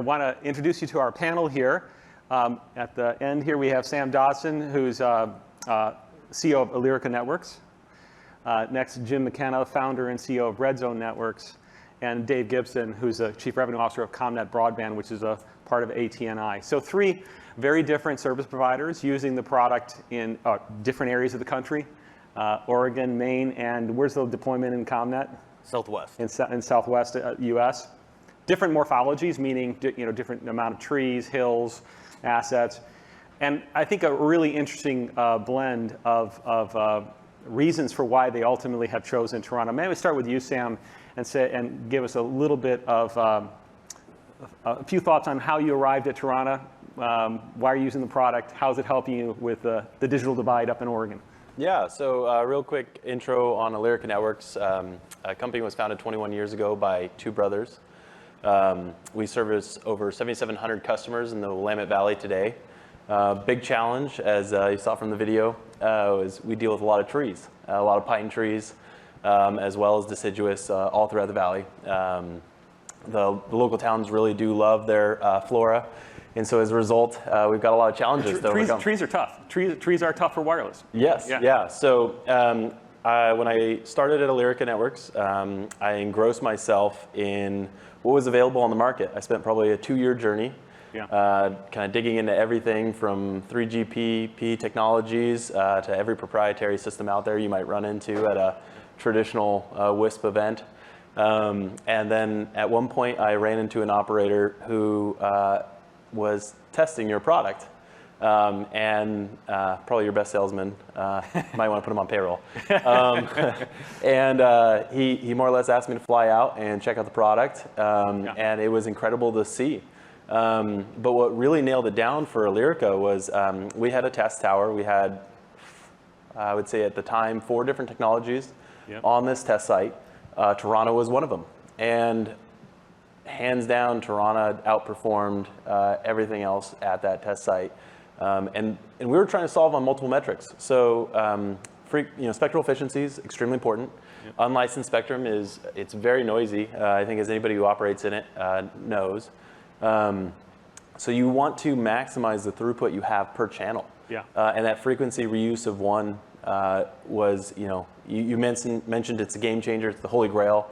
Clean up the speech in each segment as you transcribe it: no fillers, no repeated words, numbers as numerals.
want to introduce you to our panel here. At the end here, we have Sam Dodson, who's CEO of Alyrica Networks. Next, Jim McKenna, founder and CEO of Redzone Networks. And Dave Gibson, who's the Chief Revenue Officer of Commnet Broadband, which is a part of AT&I. So 3 very different service providers using the product in different areas of the country. Oregon, Maine, and where's the deployment in Commnet? Southwest. In Southwest US. Different morphologies, meaning different amount of trees, hills, assets. And I think a really interesting blend of reasons for why they ultimately have chosen Toronto. Maybe we start with you, Sam, and give us a little bit of a few thoughts on how you arrived at Toronto, why are you using the product, how's it helping you with the digital divide up in Oregon? Yeah, so real quick intro on Alyrica Networks. A company was founded 21 years ago by 2 brothers. We service over 7,700 customers in the Willamette Valley today. Big challenge, as you saw from the video, is we deal with a lot of trees, a lot of pine trees, as well as deciduous all throughout the valley. The local towns really do love their flora. And so as a result, we've got a lot of challenges to overcome. Trees are tough. Trees are tough for wireless. Yes, yeah. So when I started at Alyrica Networks, I engrossed myself in what was available on the market. I spent probably a 2-year journey, kind of digging into everything from 3GPP technologies to every proprietary system out there you might run into at a traditional WISP event. And then at one point, I ran into an operator who was testing your product. And probably your best salesman, might want to put him on payroll. And he more or less asked me to fly out and check out the product, and it was incredible to see. But what really nailed it down for Alyrica was we had a test tower. We had, I would say at the time, 4 different technologies on this test site. Toronto was one of them. And hands down, Toronto outperformed everything else at that test site. And we were trying to solve on multiple metrics. So spectral efficiency is extremely important. Unlicensed spectrum it's very noisy. I think as anybody who operates in it knows. So you want to maximize the throughput you have per channel. And that frequency reuse of 1 was, you mentioned it's a game changer. It's the holy grail.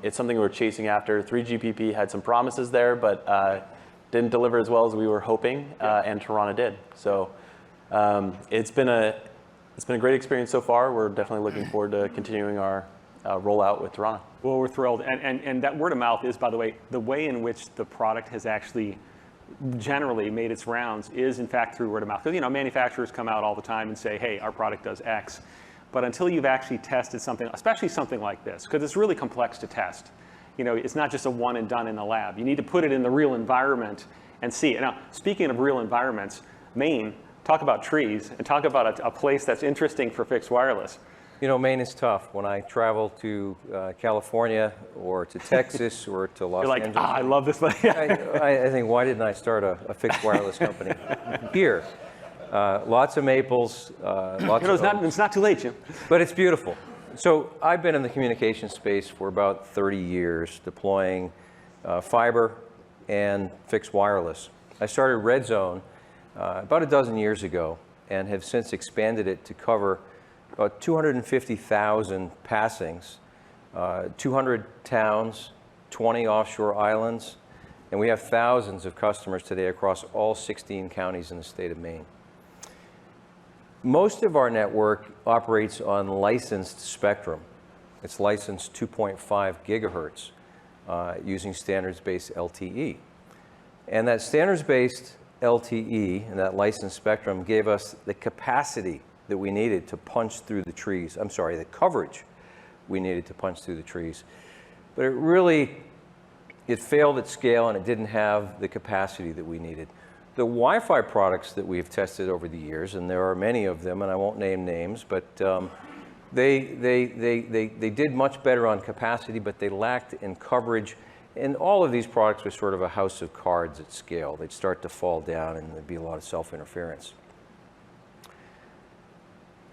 It's something we're chasing after. 3GPP had some promises there, but didn't deliver as well as we were hoping, and Toronto did. So it's been a great experience so far. We're definitely looking forward to continuing our rollout with Toronto. Well, we're thrilled. And that word of mouth is, by the way in which the product has actually generally made its rounds is, in fact, through word of mouth. Because manufacturers come out all the time and say, hey, our product does X. But until you've actually tested something, especially something like this, because it's really complex to test. It's not just a one and done in the lab. You need to put it in the real environment and see it. Now, speaking of real environments, Maine, talk about trees and talk about a place that's interesting for fixed wireless. Maine is tough. When I travel to California or to Texas or to Los Angeles. You're like, I love this place. I think, why didn't I start a fixed wireless company here? Lots of maples, lots of oaks. It's not too late, Jim. But it's beautiful. So I've been in the communication space for about 30 years, deploying fiber and fixed wireless. I started Redzone about a dozen years ago and have since expanded it to cover about 250,000 passings, 200 towns, 20 offshore islands, and we have thousands of customers today across all 16 counties in the state of Maine. Most of our network operates on licensed spectrum. It's licensed 2.5 gigahertz using standards-based LTE. And that standards-based LTE and that licensed spectrum gave us the capacity that we needed to punch through the trees. I'm sorry, the coverage we needed to punch through the trees. But it failed at scale and it didn't have the capacity that we needed. The Wi-Fi products that we've tested over the years, and there are many of them, and I won't name names, but they did much better on capacity, but they lacked in coverage. And all of these products were sort of a house of cards at scale. They'd start to fall down and there'd be a lot of self-interference.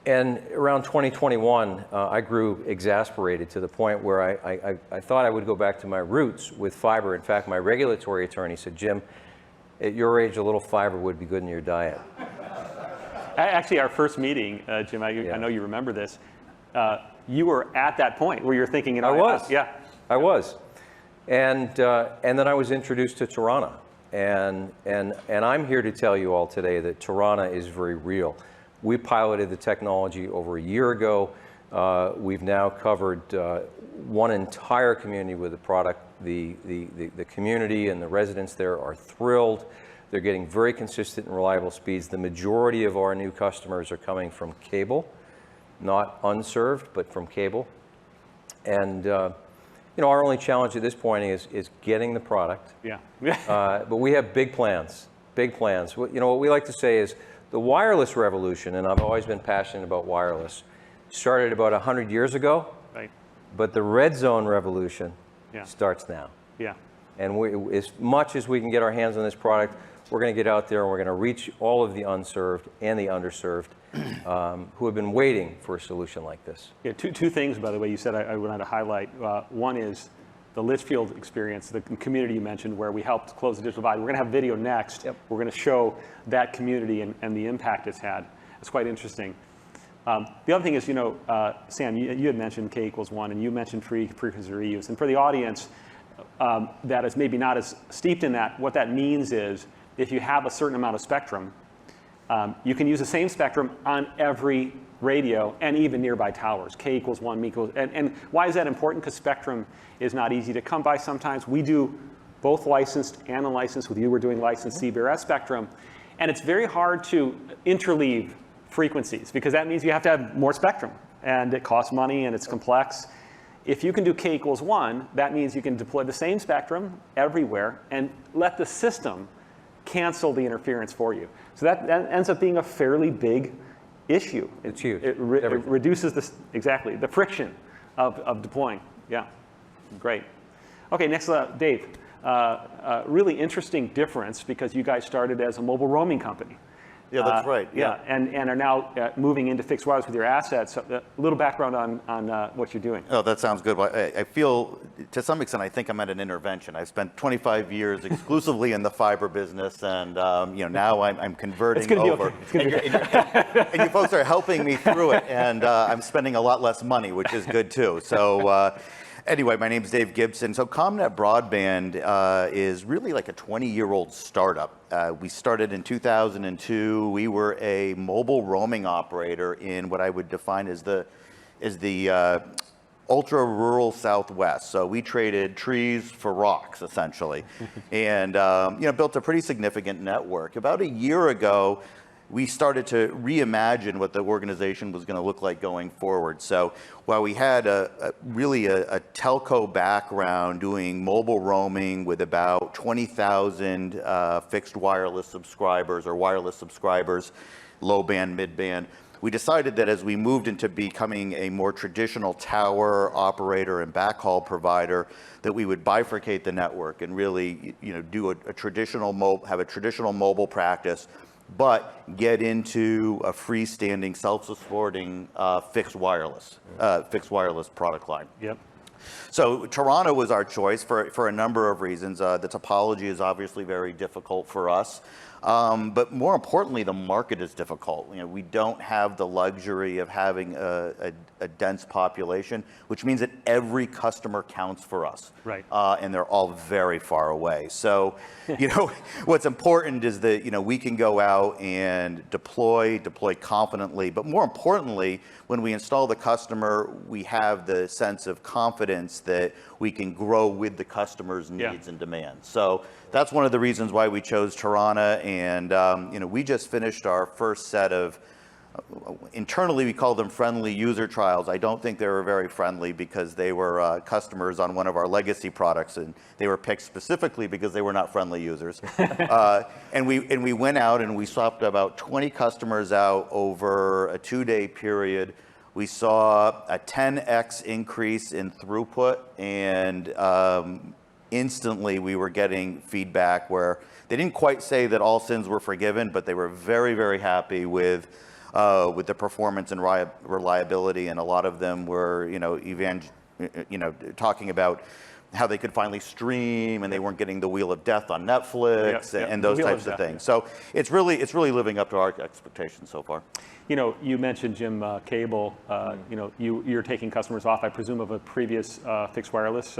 And around 2021, I grew exasperated to the point where I thought I would go back to my roots with fiber. In fact, my regulatory attorney said, Jim, at your age, a little fiber would be good in your diet. Actually, our first meeting, Jim, I know you remember this, you were at that point where you're thinking, you know, I was. Yeah. I was. And then I was introduced to Tirana. And I'm here to tell you all today that Tirana is very real. We piloted the technology over a year ago. We've now covered one entire community with the product. The community and the residents there are thrilled. They're getting very consistent and reliable speeds. The majority of our new customers are coming from cable, not unserved, but from cable. And you know, our only challenge at this point is getting the product. Yeah. But we have big plans, big plans. You know, what we like to say is the wireless revolution, and I've always been passionate about wireless, started about 100 years ago. Right. But the Redzone revolution starts now. Yeah. And as much as we can get our hands on this product, we're going to get out there and we're going to reach all of the unserved and the underserved who have been waiting for a solution like this. Yeah, two things, by the way, you said I wanted to highlight. One is the Litchfield experience, the community you mentioned, where we helped close the digital divide. We're going to have video next. Yep. We're going to show that community and the impact it's had. It's quite interesting. The other thing is, you know, Sam, you had mentioned K=1, and you mentioned frequency reuse. And for the audience that is maybe not as steeped in that, what that means is if you have a certain amount of spectrum, you can use the same spectrum on every radio and even nearby towers. K=1, M=, and why is that important? Because spectrum is not easy to come by sometimes. We do both licensed and unlicensed. With you, we're doing licensed CBRS spectrum. And it's very hard to interleave frequencies because that means you have to have more spectrum. And it costs money and it's complex. If you can do K=1, that means you can deploy the same spectrum everywhere and let the system cancel the interference for you. So that ends up being a fairly big issue. It's huge. It reduces the friction of deploying. Yeah, great. Okay, next, Dave. Really interesting difference because you guys started as a mobile roaming company. Yeah, that's right. Yeah, and are now moving into fixed wireless with your assets. So, a little background on what you're doing. Oh, that sounds good. Well, I feel, to some extent, I think I'm at an intervention. I've spent 25 years exclusively in the fiber business, and you know, now I'm converting over. Okay. It's gonna be okay. And you folks are helping me through it, and I'm spending a lot less money, which is good too. So. Anyway, my name's Dave Gibson. So Commnet Broadband is really like a 20-year-old startup. We started in 2002. We were a mobile roaming operator in what I would define as the ultra-rural Southwest. So we traded trees for rocks, essentially, and you know, built a pretty significant network. About a year ago, we started to reimagine what the organization was going to look like going forward. So while we had really a telco background doing mobile roaming with about 20,000 fixed wireless subscribers or wireless subscribers, low band, mid band, we decided that as we moved into becoming a more traditional tower operator and backhaul provider, that we would bifurcate the network and really, you know, do a traditional mobile practice, but get into a freestanding, self-supporting fixed wireless product line. Yep. So Tirana was our choice for a number of reasons. The topology is obviously very difficult for us. But more importantly, the market is difficult. You know, we don't have the luxury of having a dense population, which means that every customer counts for us. Right. And they're all very far away. So, you know, what's important is that, you know, we can go out and deploy confidently, but more importantly, when we install the customer, we have the sense of confidence that we can grow with the customer's needs and demands. So that's one of the reasons why we chose Tirana. And you know, we just finished our first set of, internally we call them friendly user trials. I don't think they were very friendly because they were customers on one of our legacy products, and they were picked specifically because they were not friendly users. And we went out and we swapped about 20 customers out over a 2-day period. We saw a 10x increase in throughput, and instantly we were getting feedback where they didn't quite say that all sins were forgiven, but they were very, very happy with with the performance and reliability, and a lot of them were, talking about how they could finally stream, and they weren't getting the Wheel of Death on Netflix and those types of things. So it's really living up to our expectations so far. You mentioned, Jim, cable. You're taking customers off, I presume, of a previous fixed wireless,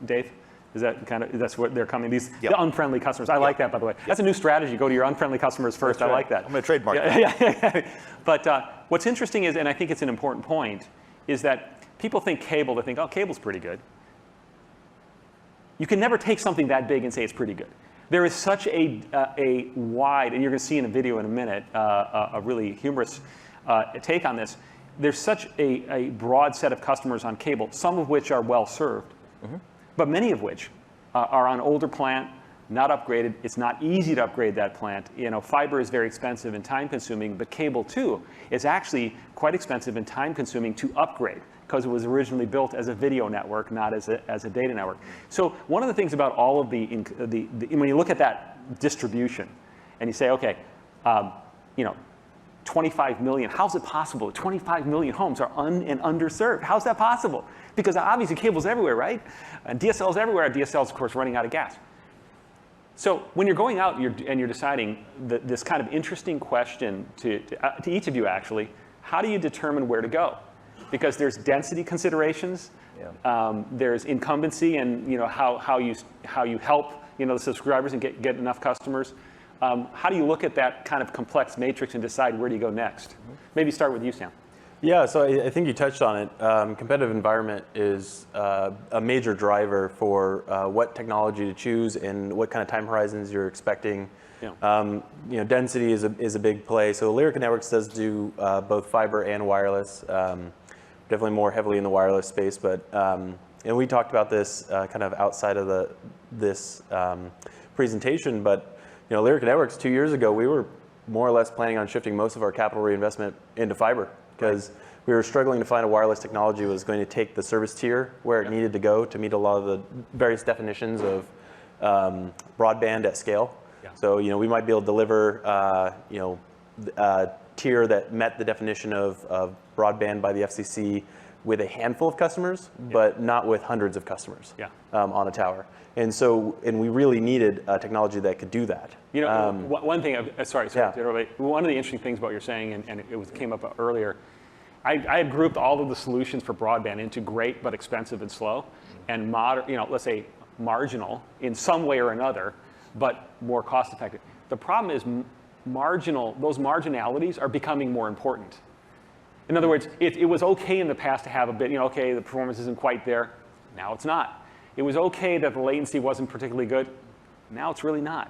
Dave? Is that that's what they're coming, the unfriendly customers. I like that, by the way. That's a new strategy. Go to your unfriendly customers first. I like that. I'm going to trademark that. Yeah. But what's interesting is, and I think it's an important point, is that people think cable, they think, oh, cable's pretty good. You can never take something that big and say it's pretty good. There is such a wide, and you're going to see in a video in a minute, a really humorous take on this. There's such a broad set of customers on cable, some of which are well served, but many of which are on older plant, not upgraded. It's not easy to upgrade that plant. Fiber is very expensive and time consuming, but cable too is actually quite expensive and time consuming to upgrade, because it was originally built as a video network, not as a data network. So one of the things about all of when you look at that distribution, and you say, okay, 25 million, how's it possible? 25 million homes are and underserved. How's that possible? Because obviously cable's everywhere, right? And DSL's everywhere. DSL's, of course, running out of gas. So when you're going out and you're deciding this kind of interesting question to each of you, actually, how do you determine where to go? Because there's density considerations, there's incumbency, and how you help the subscribers and get enough customers. How do you look at that kind of complex matrix and decide where do you go next? Maybe start with you, Sam. Yeah, so I think you touched on it. Competitive environment is a major driver for what technology to choose and what kind of time horizons you're expecting. Yeah. Density is a big play. So Alyrica Networks does do both fiber and wireless. Definitely more heavily in the wireless space, but and we talked about this kind of outside of this presentation. But Alyrica Networks 2 years ago, we were more or less planning on shifting most of our capital reinvestment into fiber, because we were struggling to find a wireless technology that was going to take the service tier where it needed to go to meet a lot of the various definitions of broadband at scale. Yeah. So we might be able to deliver a tier that met the definition of broadband by the FCC with a handful of customers, but not with hundreds of customers on a tower. And we really needed a technology that could do that. One thing, one of the interesting things about what you're saying, and it came up earlier, I had grouped all of the solutions for broadband into great but expensive and slow, and let's say marginal in some way or another, but more cost effective. The problem is those marginalities are becoming more important. In other words, it was okay in the past to have a bit, okay, the performance isn't quite there. Now it's not. It was okay that the latency wasn't particularly good. Now it's really not.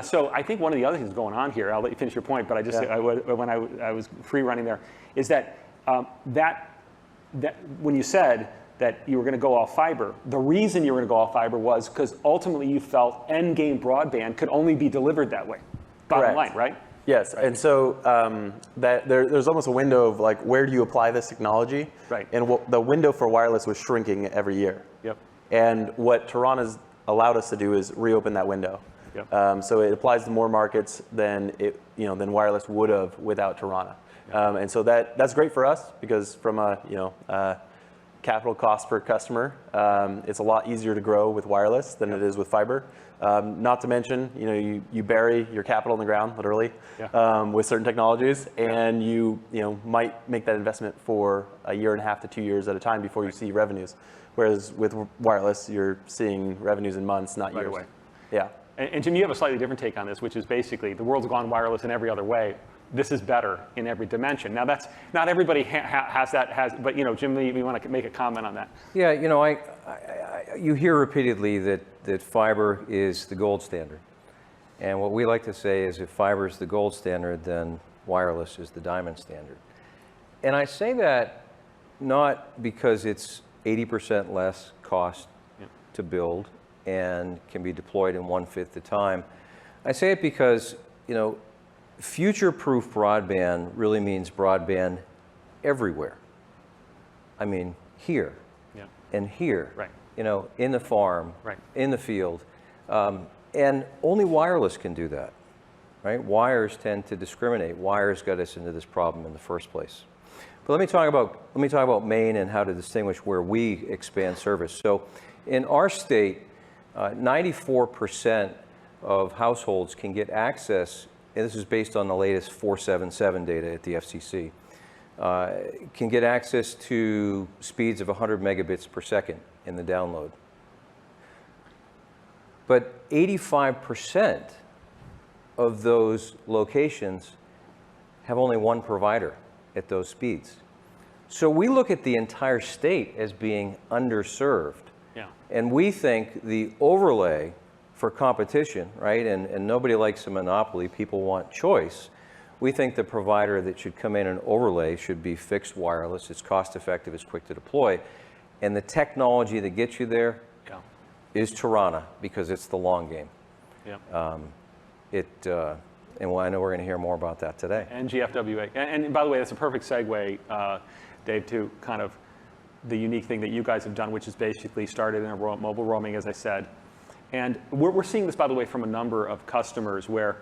So I think one of the other things going on here, I'll let you finish your point, but when I was free running there, is that when you said that you were going to go all fiber, the reason you were going to go all fiber was because ultimately you felt end game broadband could only be delivered that way. Bottom line, right? Yes, and so there's almost a window of like, where do you apply this technology? Right. And the window for wireless was shrinking every year. Yep. And what Tarana's allowed us to do is reopen that window. Yep. So it applies to more markets than than wireless would have without Tarana. Yep. And so that's great for us, because from a capital cost per customer, it's a lot easier to grow with wireless than it is with fiber. Not to mention, you bury your capital in the ground, literally, with certain technologies, and you might make that investment for a year and a half to 2 years at a time before you see revenues. Whereas with wireless, you're seeing revenues in months, not years. Right away. Yeah. And Jim, you have a slightly different take on this, which is basically the world's gone wireless in every other way. This is better in every dimension. Now, that's not everybody has that, but Jim, you want to make a comment on that? Yeah, you hear repeatedly that fiber is the gold standard. And what we like to say is, if fiber is the gold standard, then wireless is the diamond standard. And I say that not because it's 80% less cost to build and can be deployed in 1/5 the time. I say it because, future-proof broadband really means broadband everywhere. I mean, here and here, in the farm, in the field. And only wireless can do that. right? Wires tend to discriminate. Wires got us into this problem in the first place. But let me talk about Maine and how to distinguish where we expand service. So in our state, 94% of households can get access, and this is based on the latest 477 data at the FCC, can get access to speeds of 100 megabits per second in the download. But 85% of those locations have only one provider at those speeds. So we look at the entire state as being underserved. Yeah. And we think the overlay for competition, right, and nobody likes a monopoly, people want choice. We think the provider that should come in and overlay should be fixed wireless, it's cost effective, it's quick to deploy. And the technology that gets you there is Tirana, because it's the long game. Yeah. And well, I know we're going to hear more about that today. And GFWA. And by the way, that's a perfect segue, Dave, to kind of the unique thing that you guys have done, which is basically started in a mobile roaming, as I said. And we're seeing this, by the way, from a number of customers where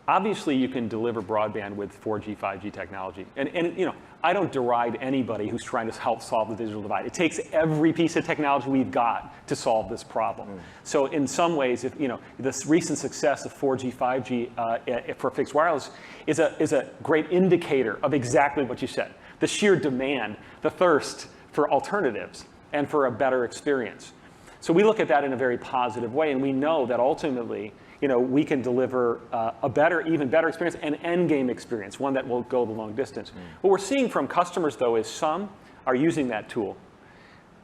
obviously you can deliver broadband with 4G, 5G technology. And you know, I don't deride anybody who's trying to help solve the digital divide. It takes every piece of technology we've got to solve this problem. So in some ways, if you know, this recent success of 4G, 5G for fixed wireless is a great indicator of exactly what you said. The sheer demand, the thirst for alternatives and for a better experience. So we look at that in a very positive way, and we know that ultimately, you know, we can deliver a better, even better experience, an end game experience, one that will go the long distance. What we're seeing from customers, though, is some are using that tool,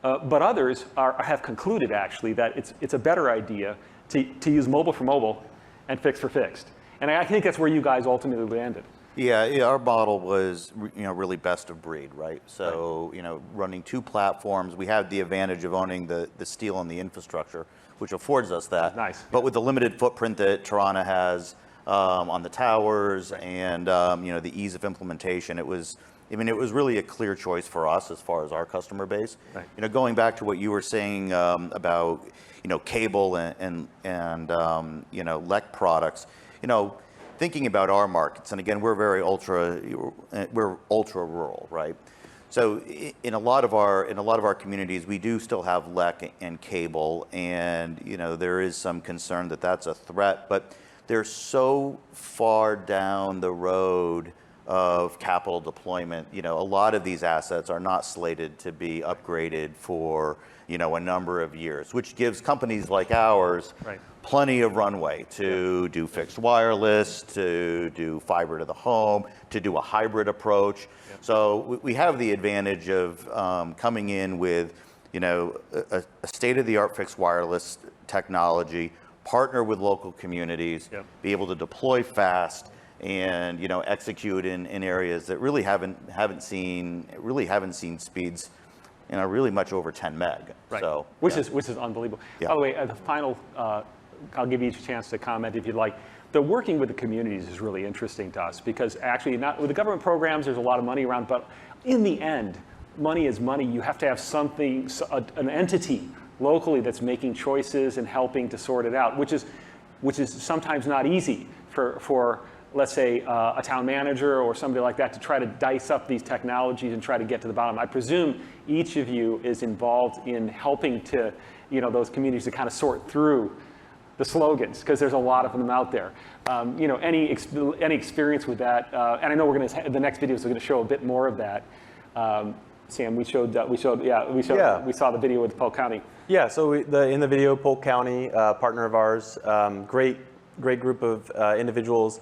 but others have concluded actually that it's a better idea to use mobile for mobile and fixed for fixed. And I think that's where you guys ultimately landed. Yeah, our model was, you know, really best of breed, right? So, you know, running two platforms, we had the advantage of owning the steel and the infrastructure, which affords us that. Nice. But with the limited footprint that Tirana has on the towers and, you know, the ease of implementation, it was really a clear choice for us as far as our customer base. Right. You know, going back to what you were saying about, you know, cable and you know, LEC products, you know, thinking about our markets, and again, we're ultra rural, right? So in a lot of our communities, we do still have LEC and cable, and you know, there is some concern that that's a threat, but they're so far down the road of capital deployment. You know, a lot of these assets are not slated to be upgraded for, you know, a number of years, which gives companies like ours plenty of runway to do fixed wireless, to do fiber to the home, to do a hybrid approach. So we have the advantage of coming in with, you know, a state-of-the-art fixed wireless technology, partner with local communities, be able to deploy fast, and you know, execute in areas that really haven't seen speeds, you know, really much over 10 meg. Right. So which is unbelievable. By the way, the final, I'll give you each a chance to comment if you'd like. The working with the communities is really interesting to us because actually, not with the government programs, there's a lot of money around, but in the end, money is money. You have to have something, an entity locally that's making choices and helping to sort it out, which is sometimes not easy for let's say, a town manager or somebody like that to try to dice up these technologies and try to get to the bottom. I presume each of you is involved in helping to, you know, those communities to kind of sort through the slogans, because there's a lot of them out there. You know, any experience with that? And I know we're going to, the next videos are going to show a bit more of that. Sam, we saw the video with Polk County. Yeah, so in the video, Polk County, partner of ours, great group of individuals.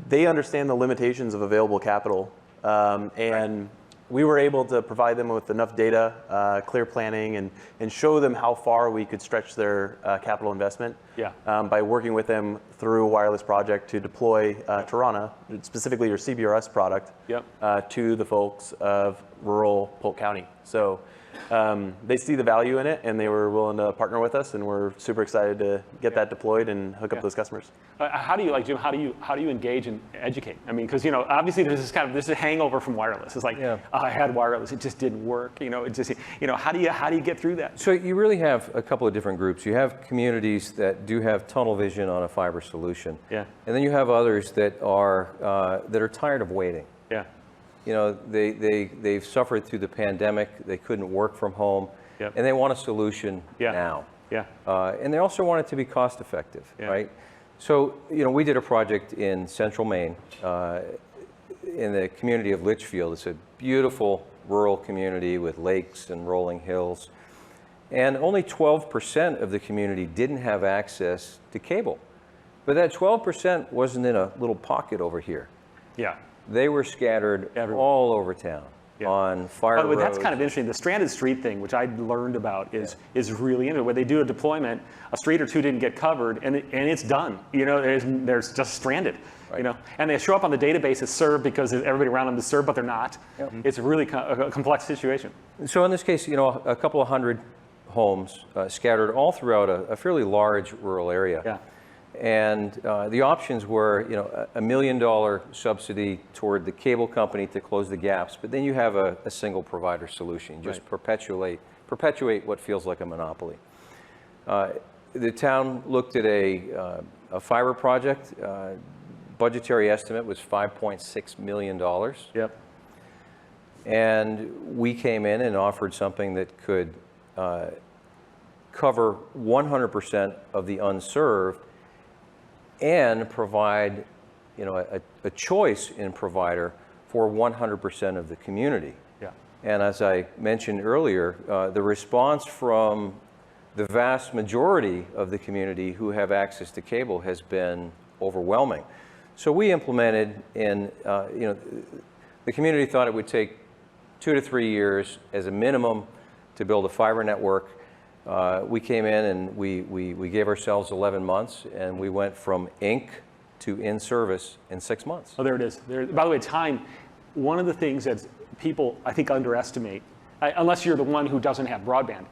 They understand the limitations of available capital, and we were able to provide them with enough data, clear planning, and show them how far we could stretch their capital investment by working with them through a wireless project to deploy Tirana, specifically your CBRS product, to the folks of rural Polk County. So they see the value in it, and they were willing to partner with us, and we're super excited to get that deployed and hook up those customers. How do you, like Jim? How do you engage and educate? I mean, because obviously there's this hangover from wireless. It's like, oh, I had wireless, it just didn't work. It just how do you get through that? So you really have a couple of different groups. You have communities that do have tunnel vision on a fiber solution. Yeah. And then you have others that are tired of waiting. Yeah. They've suffered through the pandemic. They couldn't work from home, Yep. and they want a solution now. Yeah. And they also want it to be cost effective, right? So, we did a project in central Maine, in the community of Litchfield. It's a beautiful rural community with lakes and rolling hills. And only 12% of the community didn't have access to cable. But that 12% wasn't in a little pocket over here. Yeah. They were scattered all over town on fire By the way, roads. that's kind of interesting. The stranded street thing, which I learned about, is really interesting. When they do a deployment, a street or two didn't get covered, and it's done. There's just stranded. Right. And they show up on the database as served because everybody around them is served, but they're not. Yep. It's a really a complex situation. So in this case, a couple of hundred homes scattered all throughout a fairly large rural area. Yeah. And the options were, $1 million subsidy toward the cable company to close the gaps, but then you have a single provider solution. Just perpetuate what feels like a monopoly. The town looked at a fiber project. Budgetary estimate was $5.6 million. Yep. And we came in and offered something that could cover 100% of the unserved and provide, a choice in provider for 100% of the community. Yeah. And as I mentioned earlier, the response from the vast majority of the community who have access to cable has been overwhelming. So we implemented the community thought it would take 2 to 3 years as a minimum to build a fiber network. We came in and we gave ourselves 11 months, and we went from ink to in service in 6 months. Oh, there it is. By the way, time, one of the things that people, I think, underestimate, unless you're the one who doesn't have broadband,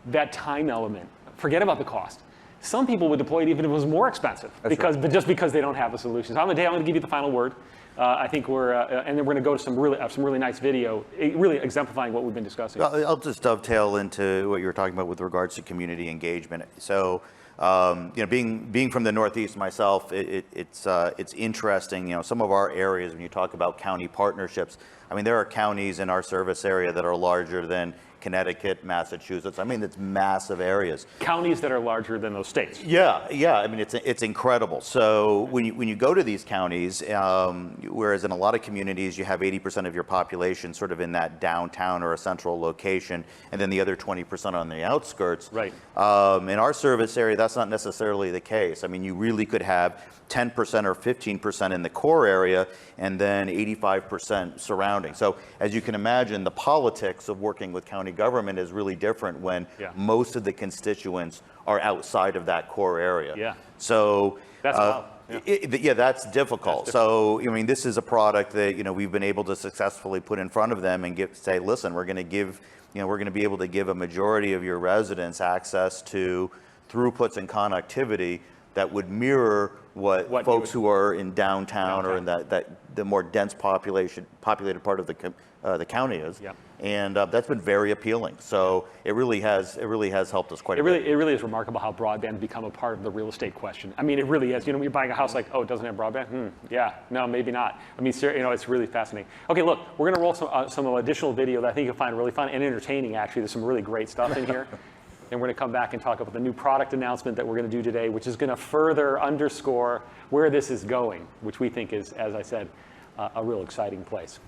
that time element, forget about the cost. Some people would deploy it even if it was more expensive, but just because they don't have a solution. So I'm going to give you the final word. I think and then we're going to go to some really nice video, really exemplifying what we've been discussing. I'll just dovetail into what you were talking about with regards to community engagement. So, being from the Northeast myself, it's interesting. Some of our areas, when you talk about county partnerships, there are counties in our service area that are larger than Connecticut, Massachusetts. It's massive areas. Counties that are larger than those states. Yeah. It's incredible. So when you go to these counties, whereas in a lot of communities you have 80% of your population sort of in that downtown or a central location, and then the other 20% on the outskirts. Right. In our service area, that's not necessarily the case. You really could have 10% or 15% in the core area, and then 85% surrounding. So as you can imagine, the politics of working with county government is really different when most of the constituents are outside of that core area. Yeah. So that's that's difficult. So this is a product that we've been able to successfully put in front of them and say, listen, we're going to give we're going to be able to give a majority of your residents access to throughputs and connectivity that would mirror what folks who are in downtown or in the more dense populated part of the county is. Yep. And that's been very appealing. So it really has helped us quite a bit. It really is remarkable how broadband become a part of the real estate question. It really is. When you're buying a house, like, oh, it doesn't have broadband? Yeah, no, maybe not. It's really fascinating. Okay, look, we're going to roll some additional video that I think you'll find really fun and entertaining. Actually, there's some really great stuff in here. And we're going to come back and talk about the new product announcement that we're going to do today, which is going to further underscore where this is going, which we think is, as I said, a real exciting place.